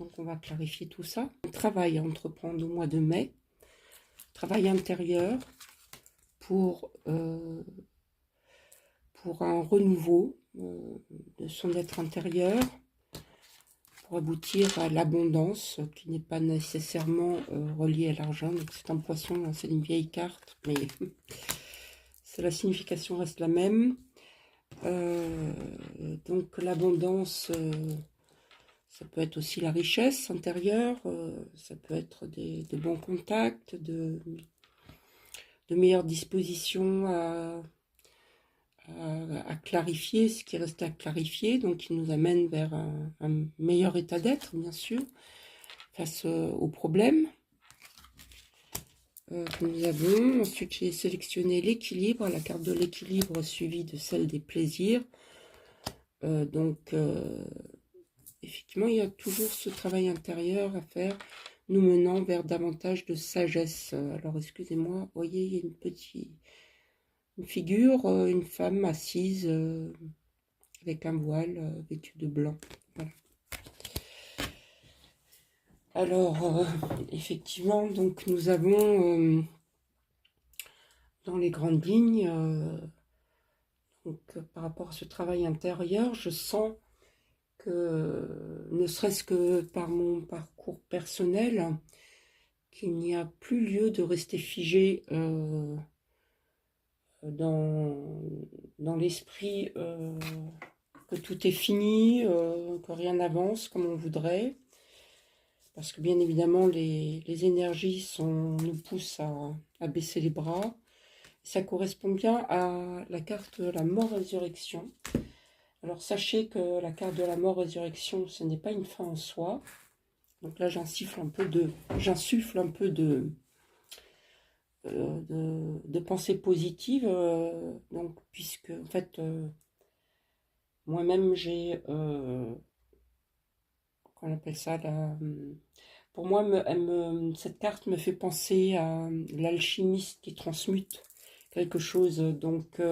Donc on va clarifier tout ça. Un travail à entreprendre au mois de mai. Travail intérieur pour un renouveau de son être intérieur, pour aboutir à l'abondance qui n'est pas nécessairement reliée à l'argent. Donc c'est un poisson, hein, c'est une vieille carte, mais la signification reste la même. Donc l'abondance, ça peut être aussi la richesse intérieure, ça peut être de bons contacts, de meilleures dispositions à clarifier ce qui reste à clarifier, donc qui nous amène vers un meilleur état d'être, bien sûr, face aux problèmes que nous avons. Ensuite, j'ai sélectionné l'équilibre, la carte de l'équilibre suivie de celle des plaisirs. Effectivement, il y a toujours ce travail intérieur à faire, nous menant vers davantage de sagesse. Alors, excusez-moi, vous voyez, il y a une figure, une femme assise avec un voile vêtue de blanc. Voilà. Alors, effectivement, donc nous avons dans les grandes lignes, par rapport à ce travail intérieur, je sens que, ne serait-ce que par mon parcours personnel, qu'il n'y a plus lieu de rester figé dans l'esprit, que tout est fini, que rien n'avance comme on voudrait. Parce que bien évidemment, les énergies nous poussent à baisser les bras. Ça correspond bien à la carte de la mort-résurrection. Alors sachez que la carte de la mort-résurrection, ce n'est pas une fin en soi. Donc là, j'insuffle un peu de pensée positive. Donc, puisque en fait, moi-même, j'ai, qu'on appelle ça, pour moi, cette carte me fait penser à l'alchimiste qui transmute quelque chose. Donc,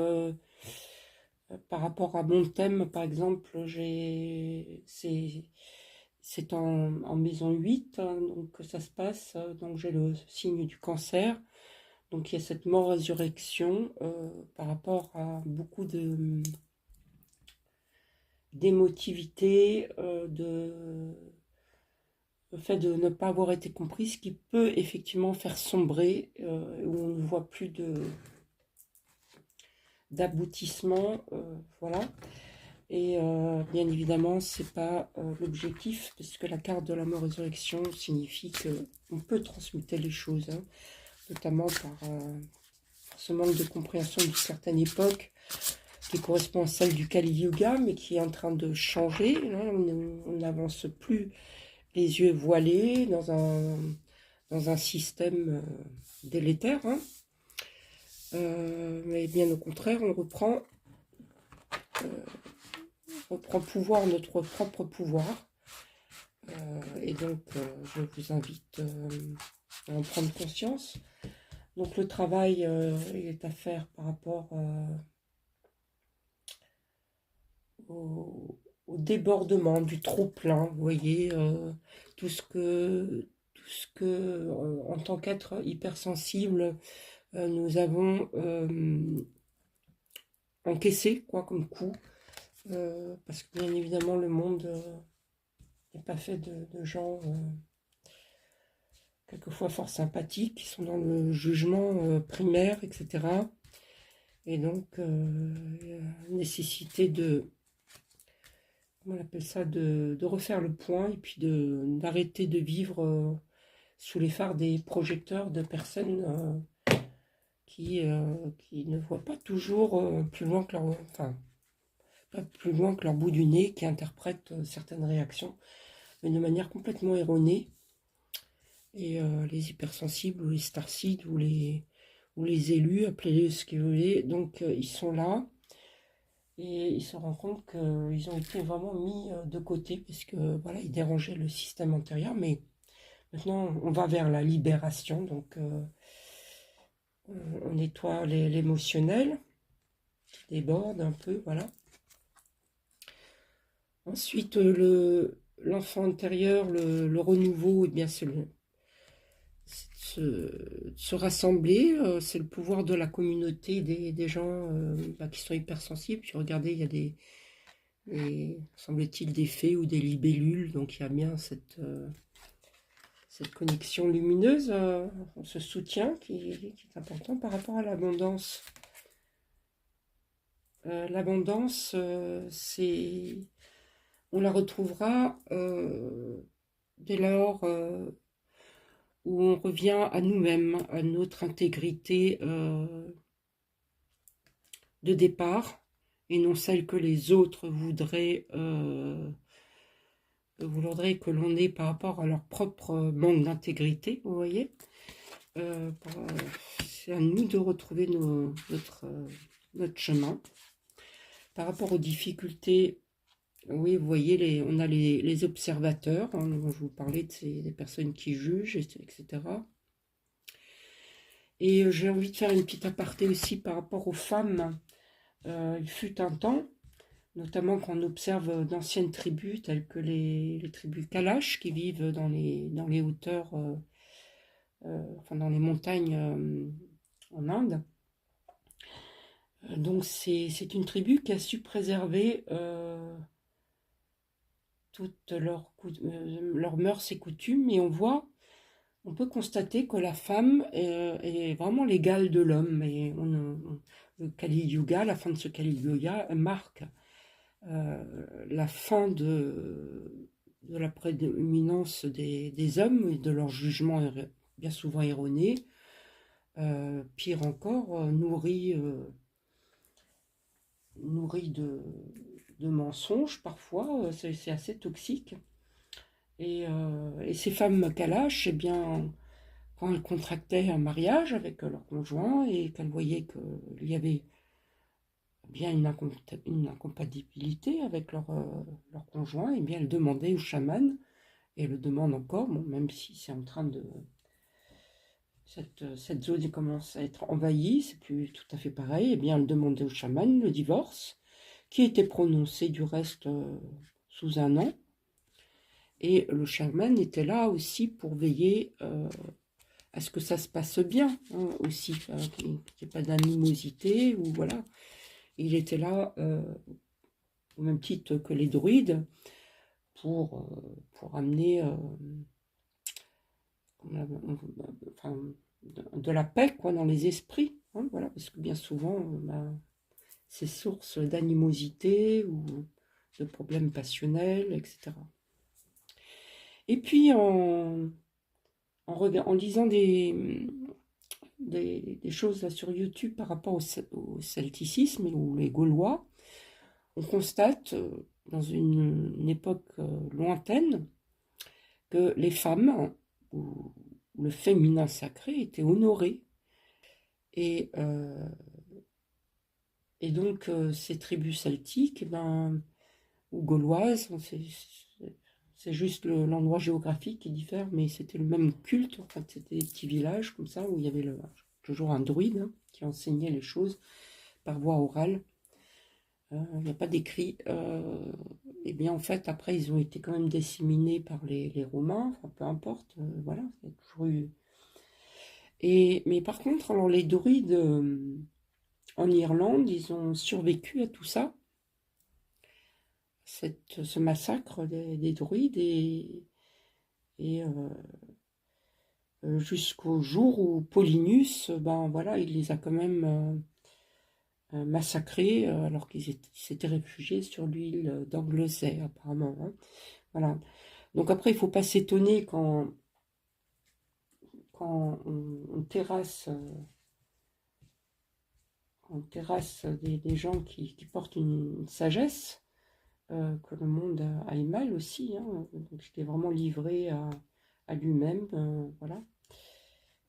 par rapport à mon thème, par exemple, c'est en maison 8, hein, donc ça se passe, donc j'ai le signe du cancer, donc il y a cette mort-résurrection par rapport à beaucoup d'émotivité, le fait de ne pas avoir été compris, ce qui peut effectivement faire sombrer, où on ne voit plus d'aboutissement, voilà. Et bien évidemment, c'est pas l'objectif, parce que la carte de la mort-résurrection signifie qu'on peut transmuter les choses, hein, notamment par ce manque de compréhension d'une certaine époque, qui correspond à celle du Kali Yuga, mais qui est en train de changer. Là, on n'avance plus les yeux voilés dans un système délétère, hein. Mais bien au contraire, on reprend pouvoir, notre propre pouvoir. Et donc, je vous invite à en prendre conscience. Donc, le travail il est à faire par rapport au débordement, du trop-plein. Vous voyez, tout ce que en tant qu'être hypersensible, nous avons encaissé, quoi, comme coup. Parce que bien évidemment, le monde n'est pas fait de gens quelquefois fort sympathiques, qui sont dans le jugement primaire, etc. Et donc, nécessité comment on appelle ça, de refaire le point, et puis d'arrêter de vivre sous les phares des projecteurs de personnes qui ne voient pas toujours plus loin que leur... Enfin, pas plus loin que leur bout du nez, qui interprètent certaines réactions, mais de manière complètement erronée. Et les hypersensibles, ou les starseeds, ou les élus, appelez-les ce que vous voulez, donc ils sont là, et ils se rendent compte qu'ils ont été vraiment mis de côté, parce que voilà, ils dérangeaient le système antérieur, mais maintenant on va vers la libération, donc on nettoie l'émotionnel, qui déborde un peu, voilà. Ensuite, l'enfant intérieur, le renouveau, eh bien, c'est de se rassembler, c'est le pouvoir de la communauté, des gens qui sont hypersensibles. Puis regardez, il y a semble-t-il, des fées ou des libellules, donc il y a bien cette connexion lumineuse, ce soutien qui est important par rapport à l'abondance. L'abondance, on la retrouvera dès lors où on revient à nous-mêmes, à notre intégrité de départ, et non celle que les autres voudraient que l'on ait par rapport à leur propre manque d'intégrité, vous voyez. C'est à nous de retrouver notre chemin. Par rapport aux difficultés, oui, vous voyez, on a les observateurs, hein, dont je vous parlais des personnes qui jugent, etc. Et j'ai envie de faire une petite aparté aussi par rapport aux femmes. Il fut un temps, notamment quand on observe d'anciennes tribus, telles que les tribus Kalash, qui vivent dans les hauteurs, enfin dans les montagnes en Inde. Donc c'est une tribu qui a su préserver toutes leurs mœurs et coutumes, et on peut constater que la femme est vraiment l'égale de l'homme. Et le Kali Yuga, la fin de ce Kali Yuga marque la fin de la prédominance des hommes et de leur jugement bien souvent erroné. Pire encore, nourri de mensonges parfois, c'est assez toxique. Et ces femmes Kalash, eh bien, quand elles contractaient un mariage avec leur conjoint et qu'elles voyaient qu'il y avait bien une incompatibilité avec leur conjoint, eh bien, elles demandaient au chaman, et elles le demandent encore, bon, même si c'est en train de... Cette zone commence à être envahie, c'est plus tout à fait pareil, eh bien, elles demandaient au chaman le divorce, qui était prononcé du reste sous un an. Et le chaman était là aussi pour veiller à ce que ça se passe bien, hein, aussi, qu'il n'y ait pas d'animosité, ou voilà. Il était là, au même titre que les druides, pour amener enfin, de la paix, quoi, dans les esprits, hein, voilà, parce que bien souvent, c'est source d'animosité ou de problèmes passionnels, etc. Et puis, en lisant des choses là, sur YouTube par rapport au celticisme ou les Gaulois, on constate dans une époque lointaine que les femmes ou le féminin sacré étaient honorés. Et donc ces tribus celtiques, ou gauloises, c'est juste l'endroit géographique qui diffère, mais c'était le même culte. En fait, c'était des petits villages comme ça où il y avait toujours un druide, hein, qui enseignait les choses par voie orale. Il n'y a pas d'écrit. Et bien en fait, après, ils ont été quand même disséminés par les Romains, enfin peu importe, voilà, il y a toujours eu. Mais par contre, alors les druides en Irlande, ils ont survécu à tout ça, ce massacre des druides, et jusqu'au jour où Paulinus, ben voilà, il les a quand même massacrés, alors qu'ils s'étaient réfugiés sur l'île d'Anglesey, apparemment, hein. Voilà. Donc après, il ne faut pas s'étonner quand on terrasse, des gens qui portent une sagesse, que le monde aille mal aussi, hein. Donc j'étais vraiment livré à lui-même, voilà.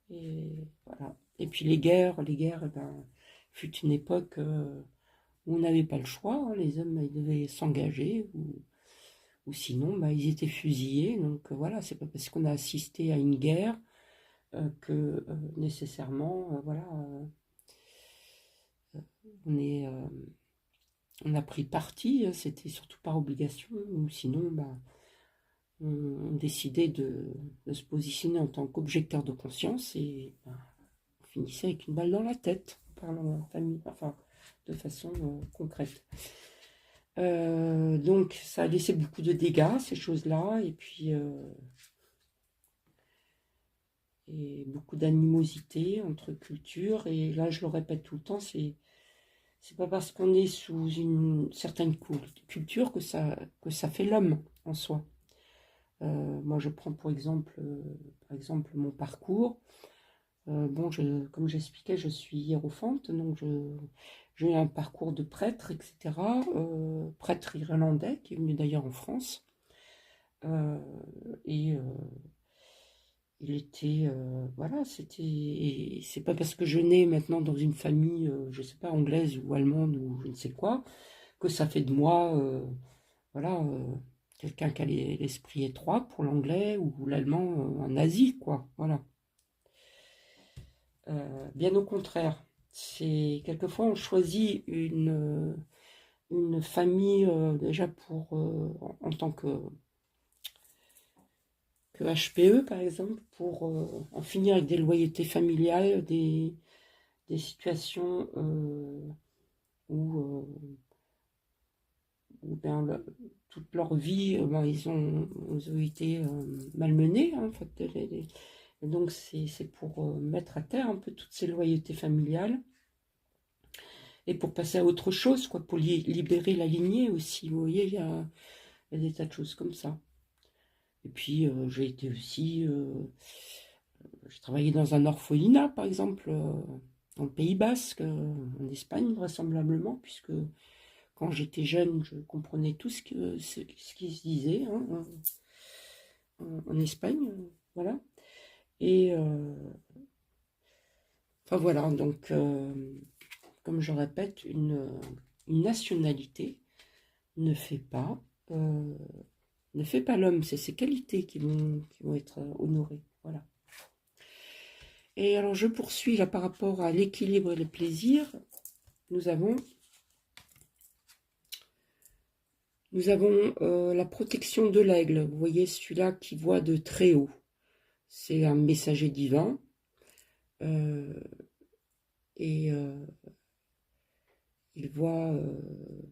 Et voilà. Et puis les guerres, eh ben, fut une époque où on n'avait pas le choix, hein. Les hommes, ils devaient s'engager, ou sinon, bah, ils étaient fusillés. Donc voilà, c'est pas parce qu'on a assisté à une guerre que nécessairement, voilà, on a pris parti. C'était surtout par obligation, ou sinon, bah, ont décidé de se positionner en tant qu'objecteur de conscience et ben, on finissait avec une balle dans la tête, en parlant en famille, enfin de façon concrète. Donc ça a laissé beaucoup de dégâts, ces choses-là, et puis et beaucoup d'animosité entre cultures. Et là, je le répète tout le temps, c'est pas parce qu'on est sous une certaine culture que ça fait l'homme en soi. Moi, je prends par exemple mon parcours. Bon, comme j'expliquais, je suis hiérophante, donc j'ai un parcours de prêtre, etc. Prêtre irlandais, qui est venu d'ailleurs en France. Et il était, voilà, et c'est pas parce que je nais maintenant dans une famille, je sais pas, anglaise ou allemande ou je ne sais quoi, que ça fait de moi, voilà, quelqu'un qui a l'esprit étroit pour l'anglais ou l'allemand, un nazi, quoi, voilà. Bien au contraire, c'est quelquefois on choisit une famille déjà en tant que HPE par exemple pour en finir avec des loyautés familiales, des situations où ben, toute leur vie ben, ils ont été malmenés hein, en fait, et donc c'est pour mettre à terre un peu toutes ces loyautés familiales et pour passer à autre chose, quoi, pour libérer la lignée aussi. Vous voyez, il y a des tas de choses comme ça. Et puis j'ai été aussi, j'ai travaillé dans un orphelinat par exemple, dans le Pays Basque, en Espagne vraisemblablement, puisque quand j'étais jeune, je comprenais tout ce qui se disait hein, en Espagne, voilà. Et enfin voilà, donc comme je répète, une nationalité ne fait pas l'homme, c'est ses qualités qui vont être honorées. Voilà. Et alors je poursuis là par rapport à l'équilibre et le plaisir. Nous avons la protection de l'aigle. Vous voyez celui-là qui voit de très haut. C'est un messager divin. Et il voit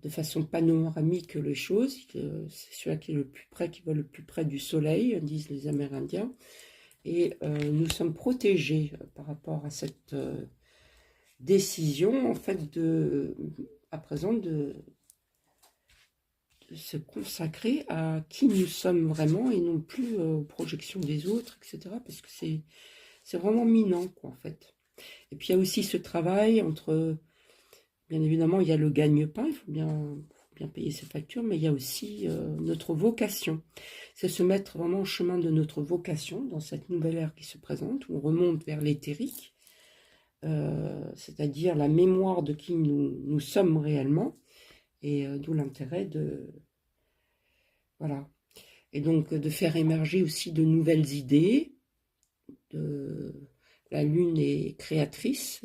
de façon panoramique les choses. C'est celui-là qui est le plus près, qui voit le plus près du soleil, disent les Amérindiens. Et nous sommes protégés par rapport à cette décision, en fait, à présent, de se consacrer à qui nous sommes vraiment et non plus aux projections des autres, etc. Parce que c'est vraiment minant, quoi, en fait. Et puis, il y a aussi ce travail entre... Bien évidemment, il y a le gagne-pain, il faut bien payer ses factures, mais il y a aussi notre vocation. C'est se mettre vraiment au chemin de notre vocation dans cette nouvelle ère qui se présente, où on remonte vers l'éthérique, c'est-à-dire la mémoire de qui nous sommes réellement, et d'où l'intérêt de... Voilà. Et donc de faire émerger aussi de nouvelles idées. La Lune est créatrice,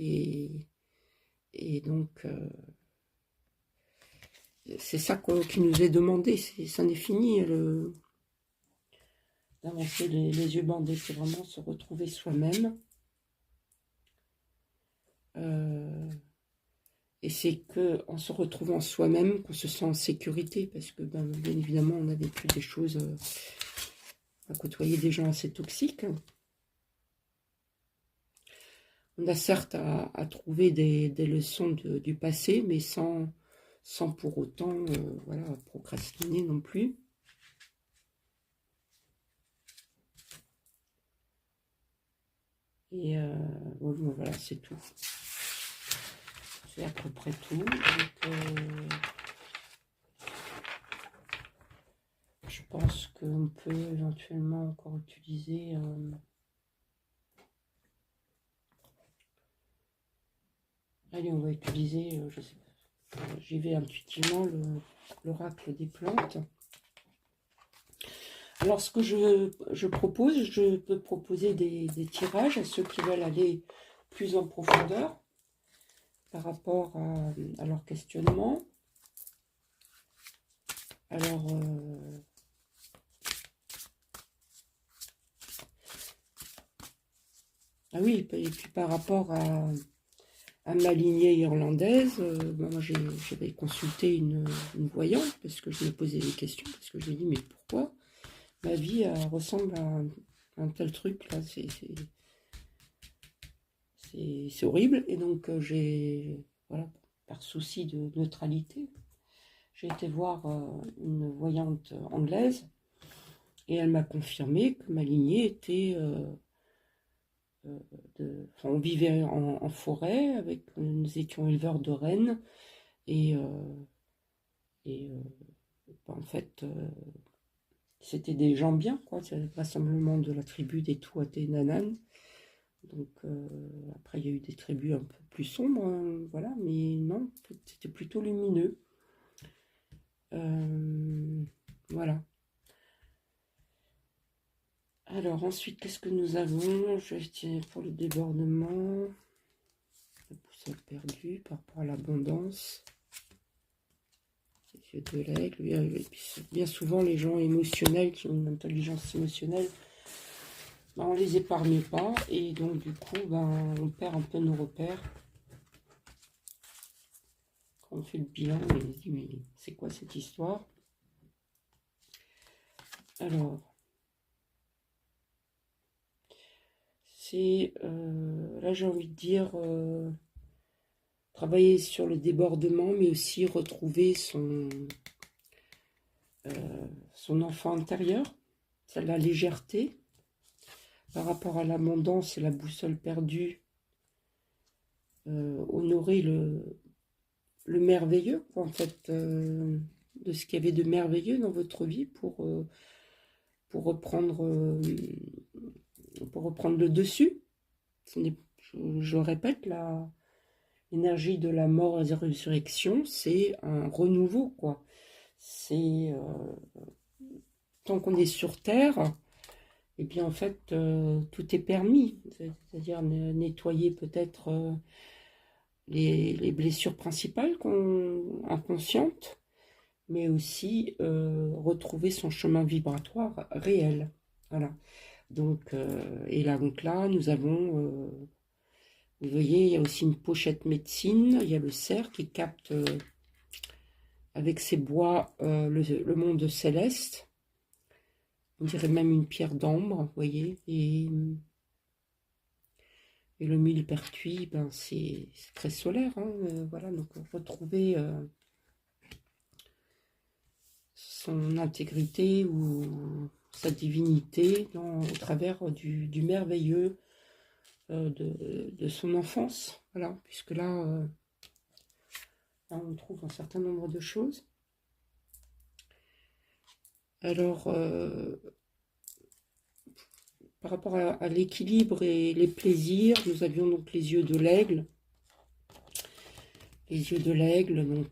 et donc... c'est ça qui nous est demandé, ça n'est fini d'avancer les yeux bandés, c'est vraiment se retrouver soi-même. Et c'est qu'en se retrouvant soi-même qu'on se sent en sécurité, parce que bien évidemment on a vécu des choses, à côtoyer des gens assez toxiques. On a certes à trouver des leçons du passé, mais sans pour autant voilà, procrastiner non plus. Et voilà, c'est tout. C'est à peu près tout. Donc, je pense qu'on peut éventuellement encore utiliser... Allez, on va utiliser, je sais pas, j'y vais intuitivement, l'oracle des plantes. Alors, ce que je propose, je peux proposer des tirages à ceux qui veulent aller plus en profondeur par rapport à leur questionnement. Alors, Ah oui, et puis par rapport à ma lignée irlandaise, moi j'avais consulté une voyante parce que je me posais des questions, parce que je me dis mais pourquoi ma vie ressemble à un tel truc là, c'est horrible. Et donc voilà, par souci de neutralité, j'ai été voir une voyante anglaise et elle m'a confirmé que ma lignée était enfin, on vivait en forêt, nous étions éleveurs de rennes et, en fait c'était des gens bien, quoi. C'est le rassemblement de la tribu des Tuatha-Dé-Danann. Donc après il y a eu des tribus un peu plus sombres, voilà, mais non, c'était plutôt lumineux. Voilà. Alors ensuite, qu'est-ce que nous avons? Je vais pour le débordement, la boussole perdue par rapport à l'abondance, les yeux de l'aigle. Et puis, bien souvent, les gens émotionnels qui ont une intelligence émotionnelle, ben, on les épargne pas et donc du coup, ben, on perd un peu nos repères. Quand on fait le bilan, on se dit mais c'est quoi cette histoire? Alors, c'est là j'ai envie de dire travailler sur le débordement, mais aussi retrouver son enfant intérieur, la légèreté par rapport à l'abondance et la boussole perdue, honorer le merveilleux, en fait, de ce qu'il y avait de merveilleux dans votre vie pour reprendre le dessus. Je le répète, l'énergie de la mort et de la résurrection, c'est un renouveau, quoi. C'est tant qu'on est sur Terre, et bien en fait, tout est permis. C'est-à-dire nettoyer peut-être les blessures principales inconscientes, mais aussi retrouver son chemin vibratoire réel. Voilà. Donc, et là, nous avons, vous voyez, il y a aussi une pochette médecine, il y a le cerf qui capte avec ses bois le monde céleste. On dirait même une pierre d'ambre, vous voyez, et le millepertuis, ben c'est très solaire, hein, voilà, donc retrouver son intégrité ou sa divinité au travers du merveilleux de son enfance, voilà, puisque là, on trouve un certain nombre de choses. Alors, par rapport à l'équilibre et les plaisirs, nous avions donc les yeux de l'aigle. Les yeux de l'aigle, donc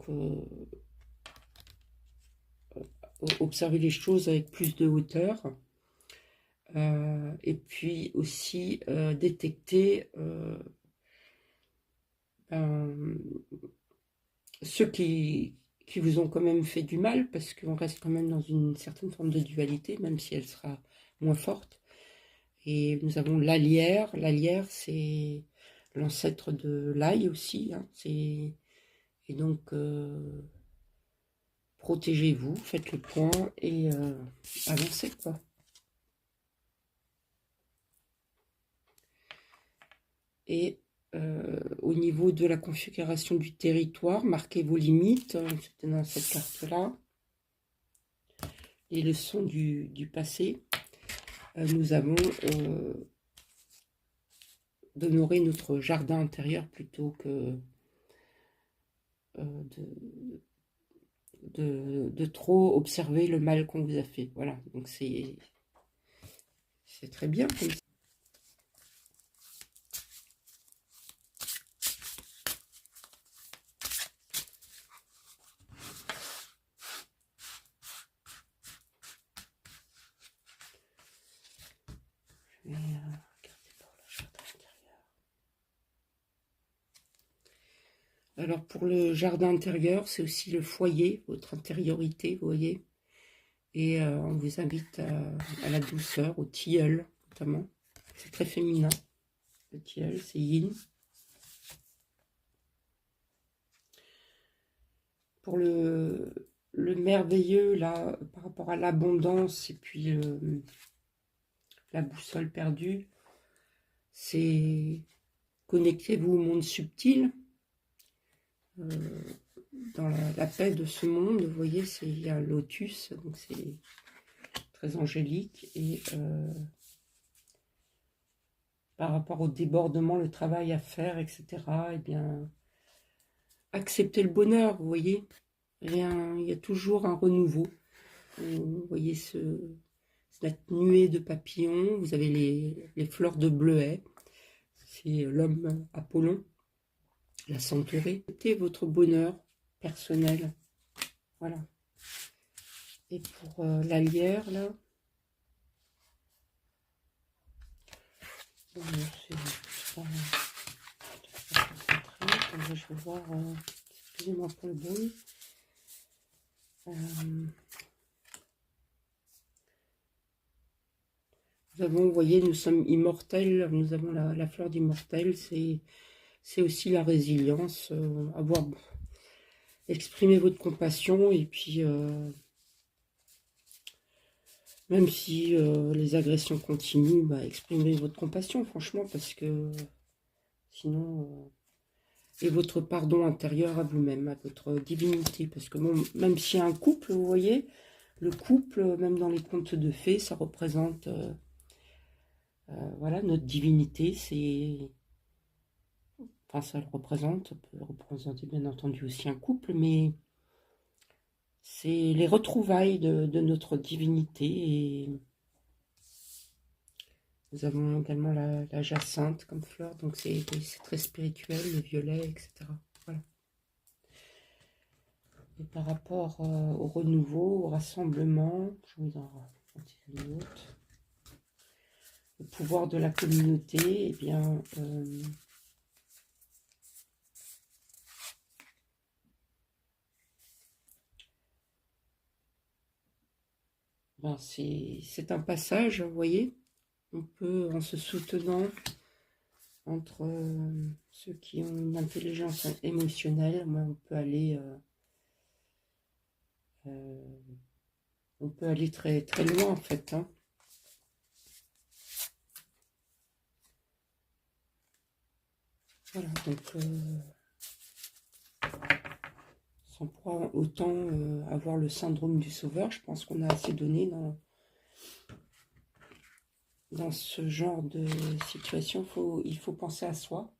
observer les choses avec plus de hauteur. Et puis aussi détecter ceux qui vous ont quand même fait du mal, parce qu'on reste quand même dans une certaine forme de dualité, même si elle sera moins forte. Et nous avons l'alière. L'alière, c'est l'ancêtre de l'ail aussi, hein. Et donc, protégez-vous, faites le point et avancez, quoi. Et au niveau de la configuration du territoire, marquez vos limites. C'était dans cette carte-là. Les leçons du passé. Nous avons d'honorer notre jardin intérieur plutôt que de trop observer le mal qu'on vous a fait. Voilà, donc c'est très bien comme ça. Je vais regarder pour le jardin intérieur. Alors pour le jardin intérieur, c'est aussi le foyer, votre intériorité, vous voyez. Et on vous invite à la douceur, au tilleul notamment. C'est très féminin. le tilleul, c'est yin. Pour le merveilleux, là, par rapport à l'abondance et puis la boussole perdue, c'est connectez-vous au monde subtil, dans la paix de ce monde. Vous voyez, il y a un lotus, donc c'est très angélique. Et par rapport au débordement, le travail à faire, etc., eh bien, acceptez le bonheur, vous voyez. Rien, il y a toujours un renouveau. Vous voyez cette nuée de papillons, vous avez les fleurs de bleuet, c'est l'homme Apollon, la centaurée. Acceptez votre bonheur personnel, voilà. Et pour la lierre, là, je vais voir, excusez-moi pour le bruit. Nous avons, vous voyez, nous sommes immortels, nous avons la fleur d'immortel, c'est aussi la résilience, exprimer votre compassion, et puis même si les agressions continuent, bah, exprimez votre compassion, franchement, parce que sinon, et votre pardon intérieur à vous-même, à votre divinité, parce que bon, même s'il y a un couple, vous voyez, le couple, même dans les contes de fées, ça représente voilà, notre divinité, c'est... Enfin, ça le représente, ça peut représenter bien entendu aussi un couple, mais c'est les retrouvailles de notre divinité. Et nous avons également la jacinthe comme fleur, donc c'est très spirituel, le violet, etc. Voilà. Et par rapport au renouveau, au rassemblement, je vais en retirer une autre. Le pouvoir de la communauté, eh bien... ben c'est un passage, vous voyez. On peut, en se soutenant entre ceux qui ont une intelligence émotionnelle, on peut aller très très loin en fait. Hein. Voilà, donc sans pour autant avoir le syndrome du sauveur, je pense qu'on a assez donné dans ce genre de situation. Il faut penser à soi,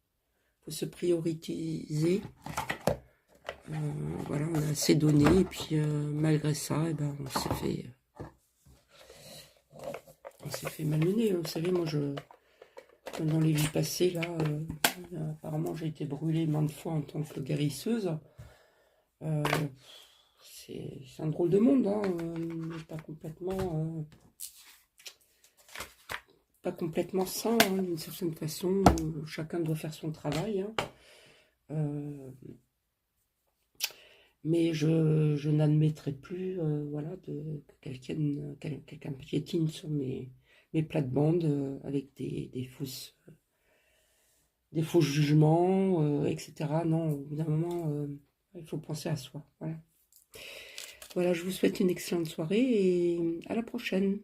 il faut se prioriser. Voilà, on a assez donné, et puis malgré ça, eh ben, on s'est fait malmener. Vous savez, moi, dans les vies passées, là, apparemment, j'ai été brûlée maintes fois en tant que guérisseuse. C'est un drôle de monde, hein, pas complètement sain, hein, d'une certaine façon. Chacun doit faire son travail. Hein. Mais je n'admettrai plus voilà, que quelqu'un piétine sur mes plates-bandes avec des faux jugements, etc. Non, au bout d'un moment, il faut penser à soi. Voilà. Voilà, je vous souhaite une excellente soirée et à la prochaine.